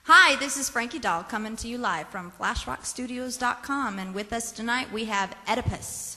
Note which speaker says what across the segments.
Speaker 1: Hi, this is Frankie Dahl coming to you live from flashrockstudios.com, and with us tonight we have OEDIPUS.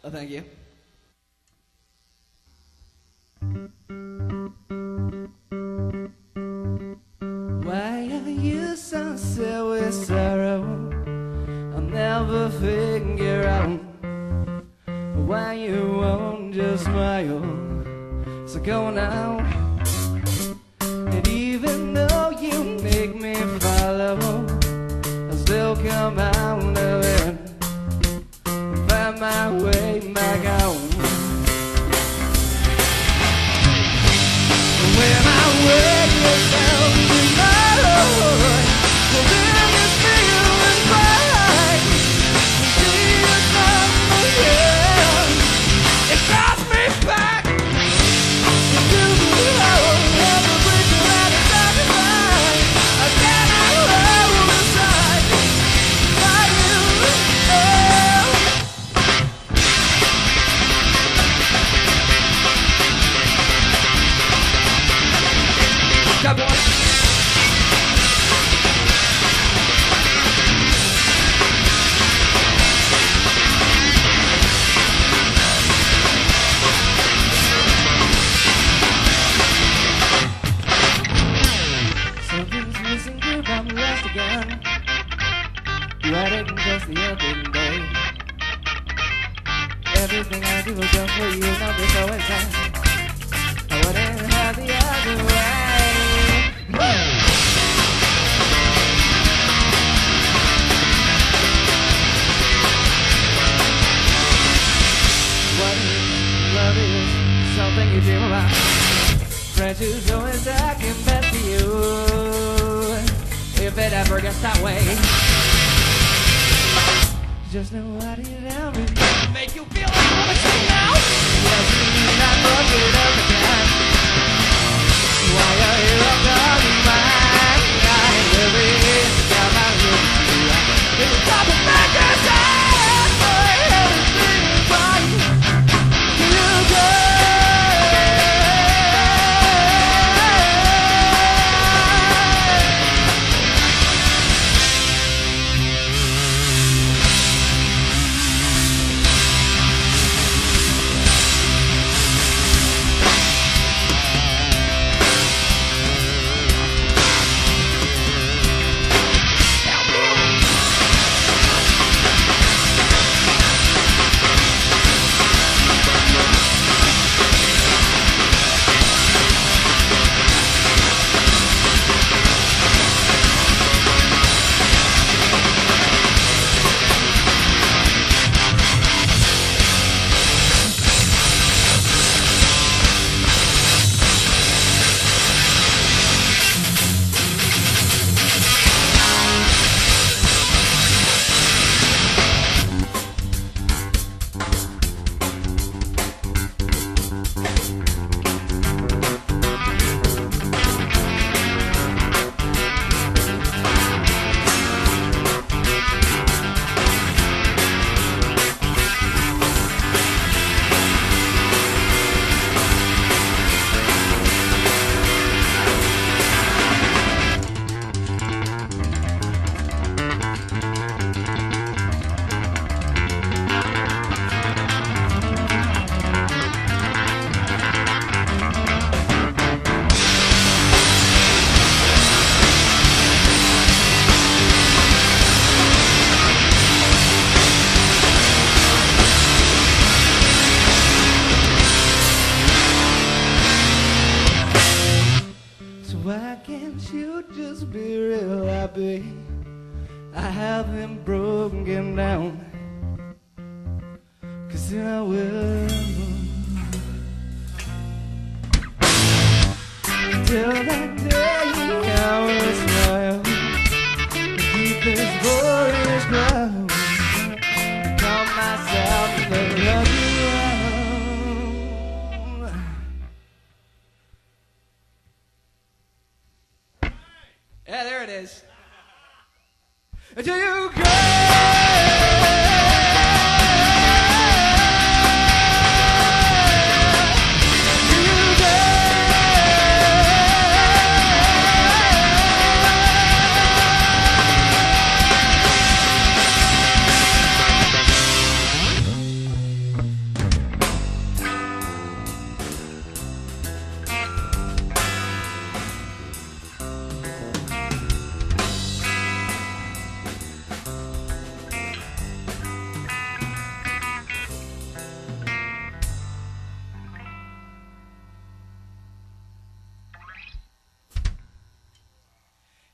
Speaker 2: Thank you. Why are you so sad with sorrow? I'll never figure out why you won't just smile. So go now. And even though you make me follow, I'll still come out of it. Find my way back home. When I wake myself tomorrow, well then it's feeling fine. See you come again. It drives me back to the home of the preacher and the sacrifice. Again I roll inside by you. Got one. Something's missing, group, I'm lost again. You had it just the other day. Everything I do is just for you, not before it's done. I wouldn't have the other way. What love is something you dream about. Friends who's always acting best to you. you if it ever gets that way. Just nobody around me make you feel like I'm a thing now. Yes, I love it every time. Why are you calling mine? Every time I look at you, it's top of my side. Everything is fine. You go. Why can't you just be real happy? I haven't broken down, 'cause then I will till that day I will smile, keep this boyish ground, call myself the lucky one. Yeah, there it is. Do you go?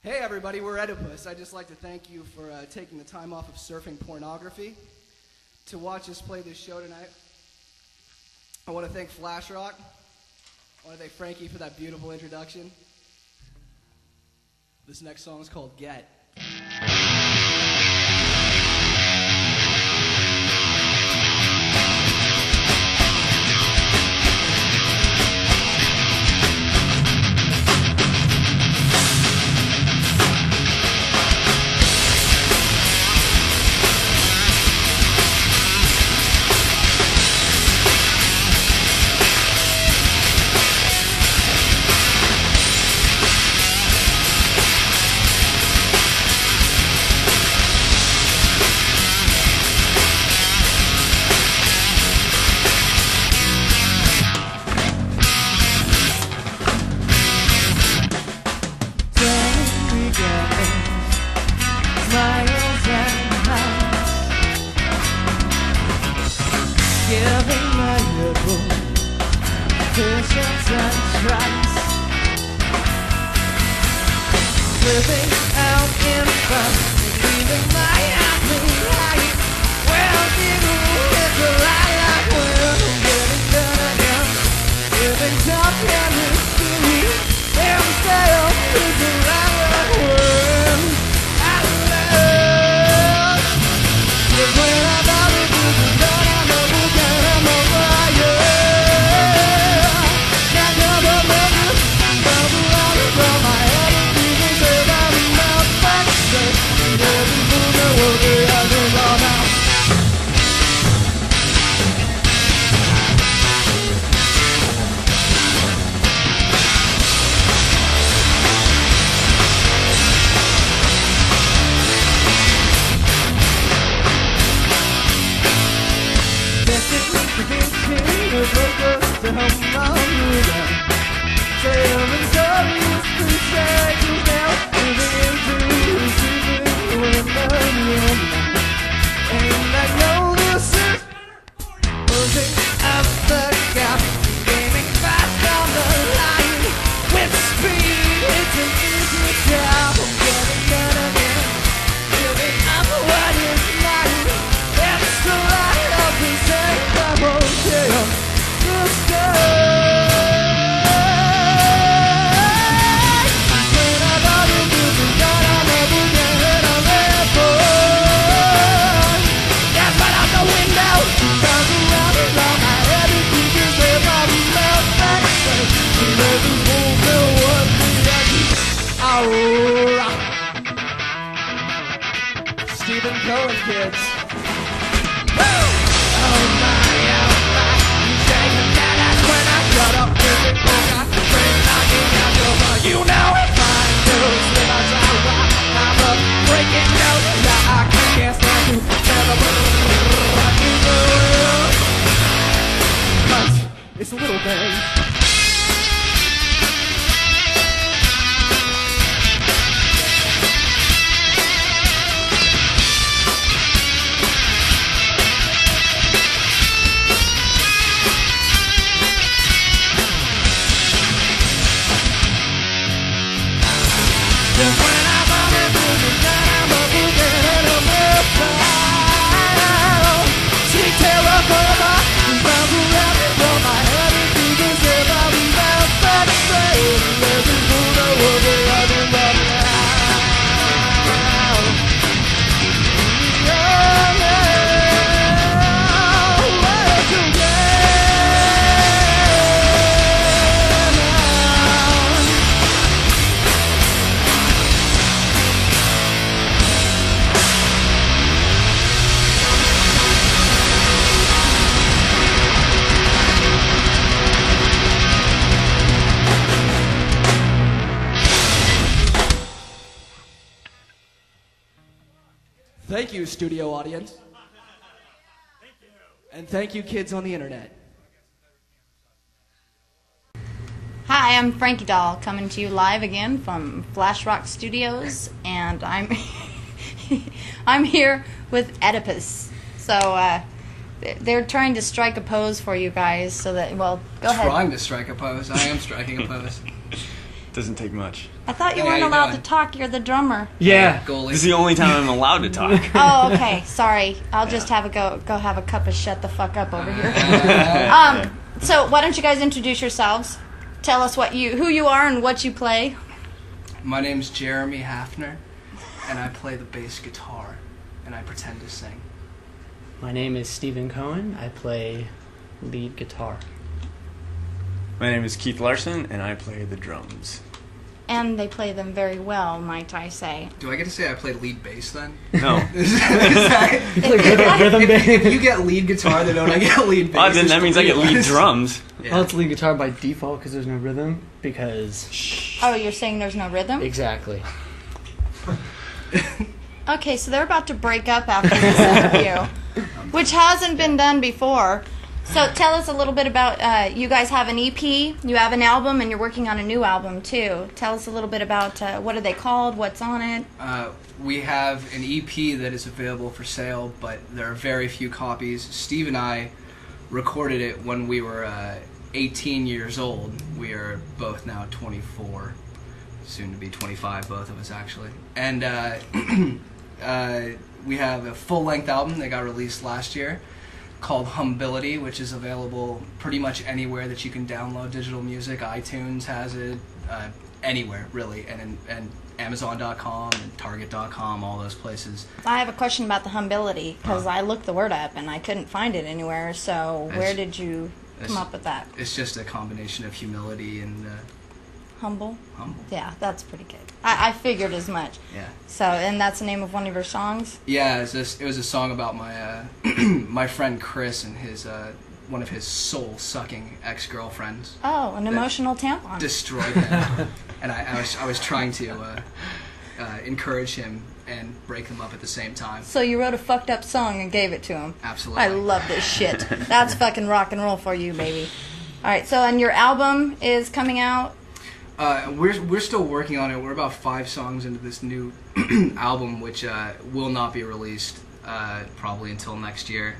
Speaker 2: Hey everybody, we're OEDIPUS. I'd just like to thank you for taking the time off of surfing pornography to watch us play this show tonight. I want to thank flashrock. I want to thank Frankie for that beautiful introduction. This next song is called Get. Giving my little patience and trust, slipping out in front, leaving my apple light. Well, people with the light like well, getting done again, giving top tennis to every style. Stephen Cohen, kids. You know if I do slip I I'm a breaking note. Yeah, I can't stand to cause it's a little thing. Thank you, studio audience. And thank you, kids on the internet.
Speaker 1: Hi, I'm Frankie Doll, coming to you live again from Flashrock Studios, and I'm here with OEDIPUS. So they're trying to strike a pose for you guys, so that go ahead.
Speaker 3: Trying to strike a pose. I am striking a pose.
Speaker 4: Doesn't take much.
Speaker 1: I thought you
Speaker 3: Hey,
Speaker 1: weren't
Speaker 3: how you
Speaker 1: allowed
Speaker 3: doing?
Speaker 1: to talk. You're the drummer.
Speaker 2: Yeah.
Speaker 3: Goalie.
Speaker 4: This is the only time I'm allowed to talk.
Speaker 1: Oh, okay. Sorry. I'll just have a go have a cup of shut the fuck up over here. So why don't you guys introduce yourselves? Tell us who you are and what you play.
Speaker 3: My name's Jeremy Hafner, and I play the bass guitar, and I pretend to sing.
Speaker 5: My name is Stephen Cohen. I play lead guitar.
Speaker 4: My name is Keith Larson, and I play the drums.
Speaker 1: And they play them very well, might I say.
Speaker 3: Do I get to say I play lead bass then?
Speaker 4: No.
Speaker 3: If you get lead guitar, then don't I get lead bass?
Speaker 4: Well, then that means I get lead drums.
Speaker 5: Well, it's lead guitar by default because there's no rhythm. Because
Speaker 1: Oh, you're saying there's no rhythm?
Speaker 5: exactly.
Speaker 1: Okay, so they're about to break up after this interview, which hasn't been done before. So tell us a little bit about, you guys have an EP, you have an album, and you're working on a new album too. Tell us a little bit about what are they called, what's on it.
Speaker 3: We have an EP that is available for sale, but there are very few copies. Steve and I recorded it when we were 18 years old. We are both now 24, soon to be 25, both of us actually. And we have a full-length album that got released last year, called Humbility, which is available pretty much anywhere that you can download digital music. iTunes has it, anywhere really, and Amazon.com and Target.com, all those places.
Speaker 1: I have a question about the Humbility, because I looked the word up and I couldn't find it anywhere, so where did you come up with that?
Speaker 3: It's just a combination of humility and
Speaker 1: Humble?
Speaker 3: humble.
Speaker 1: Yeah, that's pretty good. I figured as much.
Speaker 3: Yeah.
Speaker 1: So, and that's the name of one of your songs?
Speaker 3: Yeah, it was a song about my my friend Chris and his one of his soul-sucking ex-girlfriends
Speaker 1: Oh, an emotional tampon.
Speaker 3: destroyed him, and I was trying to encourage him and break him up at the same time.
Speaker 1: So you wrote a fucked up song and gave it to him.
Speaker 3: Absolutely.
Speaker 1: I love this shit. That's fucking rock and roll for you, baby. All right, so and your album is coming out.
Speaker 3: We're still working on it. We're about 5 songs into this new album, which will not be released probably until next year.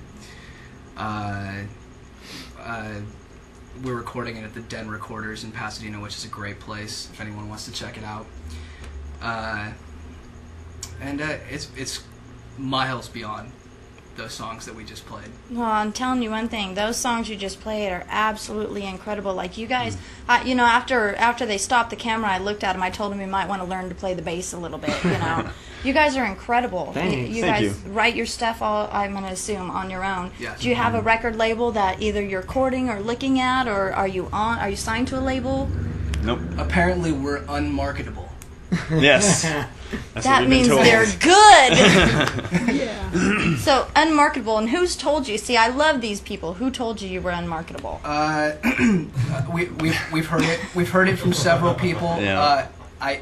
Speaker 3: We're recording it at the Den Recorders in Pasadena, which is a great place if anyone wants to check it out. And it's miles beyond those songs that we just played.
Speaker 1: Well, I'm telling you one thing. Those songs you just played are absolutely incredible. Like, you guys, you know, after they stopped the camera, I looked at him. I told him he might want to learn to play the bass a little bit, you know. You guys are incredible.
Speaker 5: Thanks.
Speaker 1: You
Speaker 4: Thank
Speaker 1: guys write your stuff, all, I'm going to assume, on your own.
Speaker 3: Yes.
Speaker 1: Do you have a record label that either you're courting or looking at, or are you signed to a label?
Speaker 4: Nope.
Speaker 3: Apparently, we're unmarketable.
Speaker 4: Yes. That's what
Speaker 1: That
Speaker 4: we've
Speaker 1: means
Speaker 4: been told.
Speaker 1: they're good. Yeah. So, unmarketable, and who's told you? See, I love these people. Who told you were unmarketable?
Speaker 3: We've heard it. We've heard it from several people.
Speaker 4: Yeah.
Speaker 3: I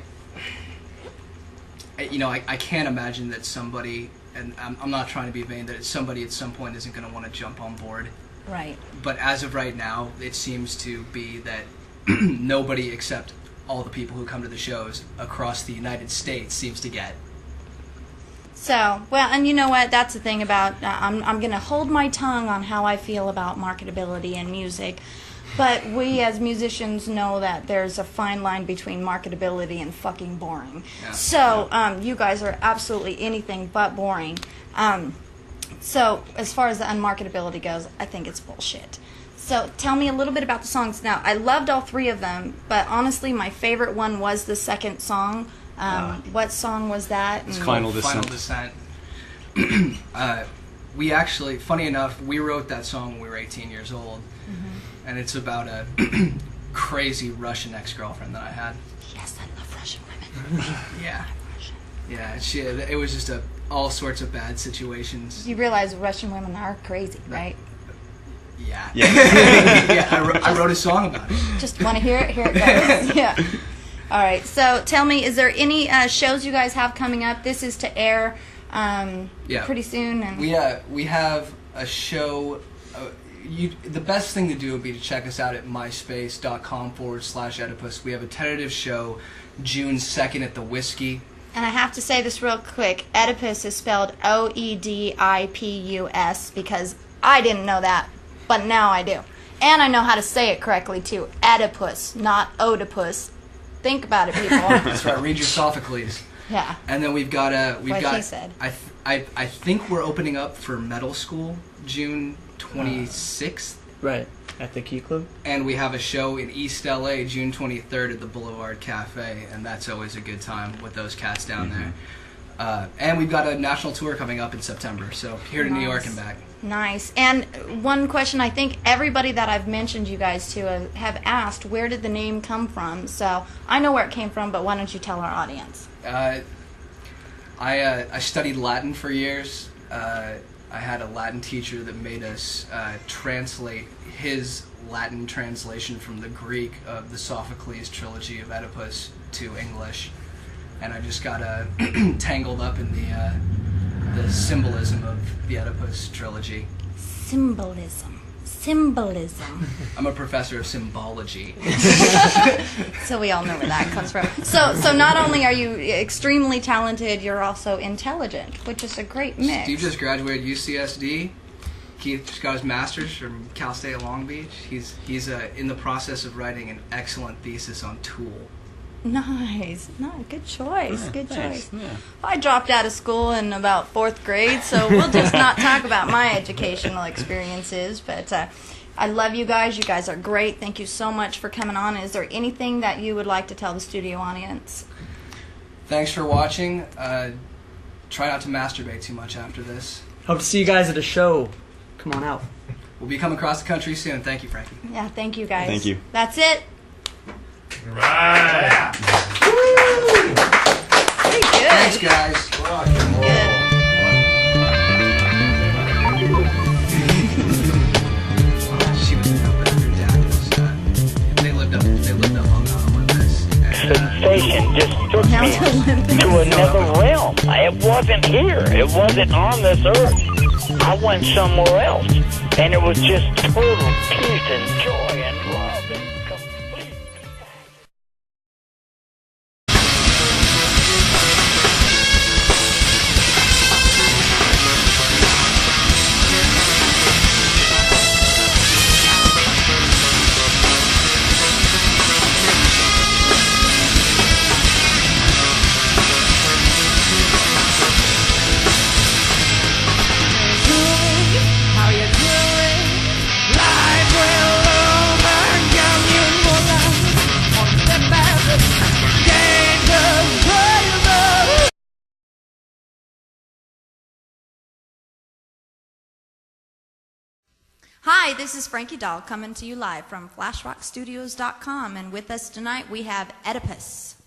Speaker 3: can't imagine that somebody, and I'm not trying to be vain, that somebody at some point isn't going to want to jump on board.
Speaker 1: Right.
Speaker 3: But as of right now, it seems to be that nobody except all the people who come to the shows across the United States seems to get.
Speaker 1: So, well, and you know what? That's the thing about, I'm going to hold my tongue on how I feel about marketability in music, but we as musicians know that there's a fine line between marketability and fucking boring.
Speaker 3: Yeah.
Speaker 1: So, you guys are absolutely anything but boring. So, as far as the unmarketability goes, I think it's bullshit. So, tell me a little bit about the songs. Now, I loved all 3 of them, but honestly, my favorite one was the second song. What song was that?
Speaker 3: It's
Speaker 4: Final
Speaker 3: called
Speaker 4: Descent.
Speaker 3: Final Descent. We actually, funny enough, we wrote that song when we were 18 years old, and it's about a crazy Russian ex-girlfriend that I had.
Speaker 1: Yes, I love Russian women.
Speaker 3: Yeah. Yeah, it was just all sorts of bad situations.
Speaker 1: You realize Russian women are crazy, right?
Speaker 3: Yeah.
Speaker 4: Yeah.
Speaker 3: Yeah, I wrote a song about it.
Speaker 1: Just want to hear it? Here it goes. Yeah. All right. So tell me, is there any shows you guys have coming up? This is to air pretty soon. And
Speaker 3: We have a show. The best thing to do would be to check us out at myspace.com/Oedipus. We have a tentative show June 2nd at the Whiskey.
Speaker 1: And I have to say this real quick. Oedipus is spelled OEDIPUS because I didn't know that, but now I do. And I know how to say it correctly too. Oedipus, not Oedipus. Think about it, people.
Speaker 3: That's right. Read your Sophocles.
Speaker 1: Yeah.
Speaker 3: And then we've got
Speaker 1: What he said.
Speaker 3: I think we're opening up for Metal School June 26th.
Speaker 5: Right. At the Key Club?
Speaker 3: And we have a show in East LA June 23rd at the Boulevard Cafe, and that's always a good time with those cats down there. And we've got a national tour coming up in September, so here to New York and back.
Speaker 1: Nice. And one question I think everybody that I've mentioned you guys to have asked, where did the name come from? So I know where it came from, but why don't you tell our audience?
Speaker 3: I studied Latin for years. I had a Latin teacher that made us translate his Latin translation from the Greek of the Sophocles trilogy of Oedipus to English, and I just got tangled up in the symbolism of the Oedipus trilogy.
Speaker 1: Symbolism.
Speaker 3: I'm a professor of symbology.
Speaker 1: So we all know where that comes from. So not only are you extremely talented, you're also intelligent, which is a great mix.
Speaker 3: Steve just graduated UCSD. Keith just got his master's from Cal State Long Beach. He's in the process of writing an excellent thesis on Tool.
Speaker 1: Nice. No, good choice. Good
Speaker 4: Thanks.
Speaker 1: choice.
Speaker 4: Yeah.
Speaker 1: I dropped out of school in about 4th grade, so we'll just not talk about my educational experiences. But I love you guys. You guys are great. Thank you so much for coming on. Is there anything that you would like to tell the studio audience?
Speaker 3: Thanks for watching. Try not to masturbate too much after this.
Speaker 5: Hope to see you guys at a show. Come on out.
Speaker 3: We'll be coming across the country soon. Thank you, Frankie.
Speaker 1: Yeah, thank you guys.
Speaker 4: Thank you.
Speaker 1: That's it.
Speaker 6: Right.
Speaker 1: Pretty good.
Speaker 3: Thanks, guys.
Speaker 1: Good.
Speaker 3: She was her dad was they lived up on Mount Olympus. And,
Speaker 7: Sensation just took
Speaker 1: Now
Speaker 7: me
Speaker 1: to Olympus.
Speaker 7: to a
Speaker 6: another realm. It wasn't here. It wasn't on this earth. I went somewhere else. And it was just total peace and joy and love and complete.
Speaker 2: How you doing? Life will overcome you more than on the battles. Dangerous forever.
Speaker 1: Hi, this is Frankie Doll coming to you live from flashrockstudios.com, and with us tonight we have OEDIPUS.